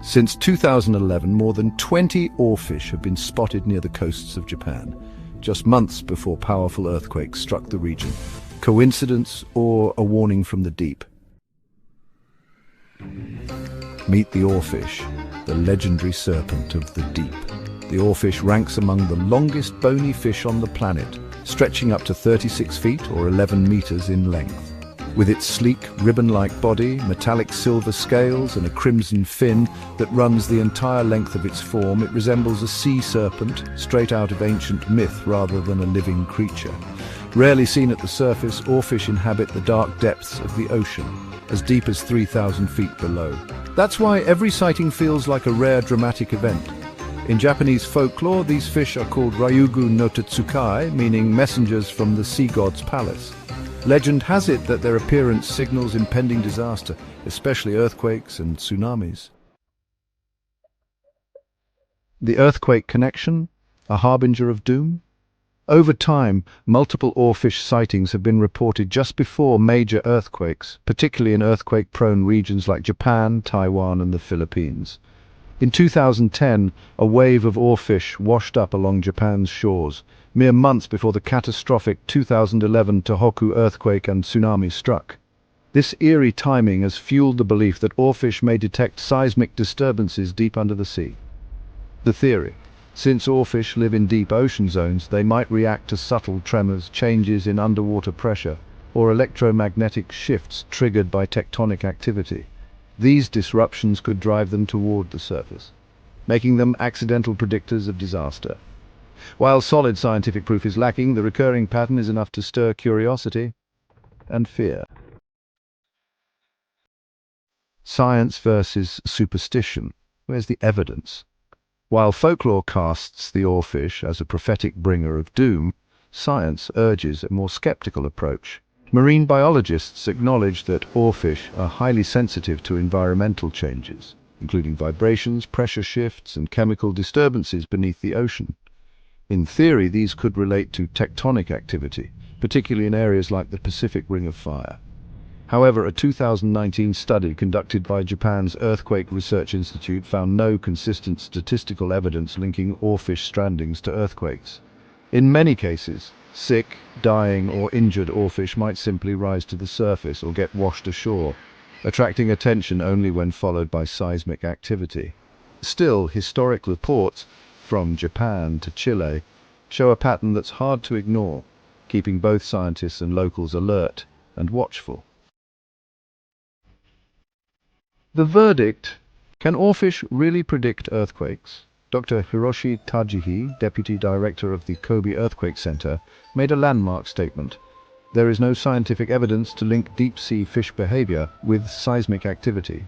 Since 2011, more than 20 oarfish have been spotted near the coasts of Japan, just months before powerful earthquakes struck the region. Coincidence or a warning from the deep? Meet the oarfish, the legendary serpent of the deep. The oarfish ranks among the longest bony fish on the planet, stretching up to 36 feet or 11 meters in length. With its sleek, ribbon-like body, metallic silver scales and a crimson fin that runs the entire length of its form, it resembles a sea serpent straight out of ancient myth rather than a living creature. Rarely seen at the surface, oarfish inhabit the dark depths of the ocean, as deep as 3,000 feet below. That's why every sighting feels like a rare dramatic event. In Japanese folklore, these fish are called Ryugu no Totsukai, meaning messengers from the sea god's palace. Legend has it that their appearance signals impending disaster, especially earthquakes and tsunamis. The earthquake connection, a harbinger of doom? Over time, multiple oarfish sightings have been reported just before major earthquakes, particularly in earthquake-prone regions like Japan, Taiwan, and the Philippines. In 2010, a wave of oarfish washed up along Japan's shores, mere months before the catastrophic 2011 Tohoku earthquake and tsunami struck. This eerie timing has fueled the belief that oarfish may detect seismic disturbances deep under the sea. The theory: since oarfish live in deep ocean zones, they might react to subtle tremors, changes in underwater pressure, or electromagnetic shifts triggered by tectonic activity. These disruptions could drive them toward the surface, making them accidental predictors of disaster. While solid scientific proof is lacking, the recurring pattern is enough to stir curiosity and fear. Science versus superstition. Where's the evidence? While folklore casts the oarfish as a prophetic bringer of doom, science urges a more skeptical approach. Marine biologists acknowledge that oarfish are highly sensitive to environmental changes, including vibrations, pressure shifts, and chemical disturbances beneath the ocean. In theory, these could relate to tectonic activity, particularly in areas like the Pacific Ring of Fire. However, a 2019 study conducted by Japan's Earthquake Research Institute found no consistent statistical evidence linking oarfish strandings to earthquakes. In many cases, sick, dying, or injured oarfish might simply rise to the surface or get washed ashore, attracting attention only when followed by seismic activity. Still, historic reports, from Japan to Chile, show a pattern that's hard to ignore, keeping both scientists and locals alert and watchful. The verdict: can oarfish really predict earthquakes? Dr. Hiroshi Tajihi, Deputy Director of the Kobe Earthquake Center, made a landmark statement. There is no scientific evidence to link deep-sea fish behavior with seismic activity.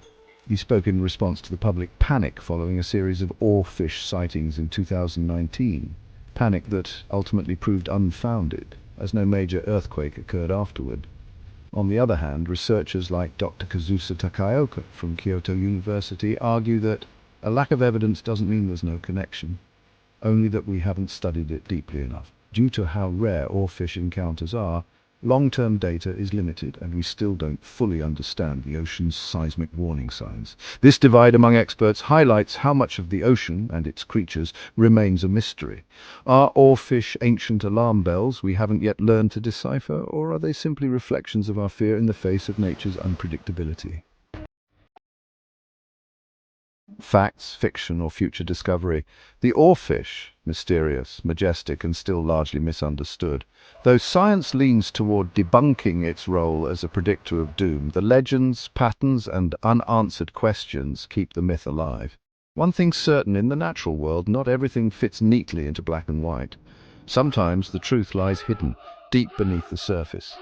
He spoke in response to the public panic following a series of oarfish sightings in 2019, panic that ultimately proved unfounded, as no major earthquake occurred afterward. On the other hand, researchers like Dr. Kazusa Takaoka from Kyoto University argue that a lack of evidence doesn't mean there's no connection, only that we haven't studied it deeply enough. Due to how rare oarfish encounters are, long-term data is limited, and we still don't fully understand the ocean's seismic warning signs. This divide among experts highlights how much of the ocean and its creatures remains a mystery. Are oarfish ancient alarm bells we haven't yet learned to decipher, or are they simply reflections of our fear in the face of nature's unpredictability? Facts, fiction, or future discovery. The oarfish, mysterious, majestic, and still largely misunderstood. Though science leans toward debunking its role as a predictor of doom, the legends, patterns, and unanswered questions keep the myth alive. One thing's certain: in the natural world, not everything fits neatly into black and white. Sometimes the truth lies hidden, deep beneath the surface.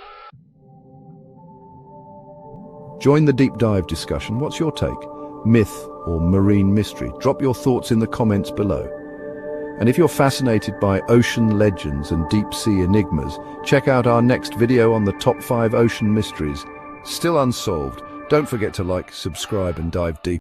Join the deep dive discussion. What's your take? Myth or marine mystery? Drop your thoughts in the comments below. And if you're fascinated by ocean legends and deep-sea enigmas, check out our next video on the top 5 ocean mysteries still unsolved. Don't forget to like, subscribe, and dive deep.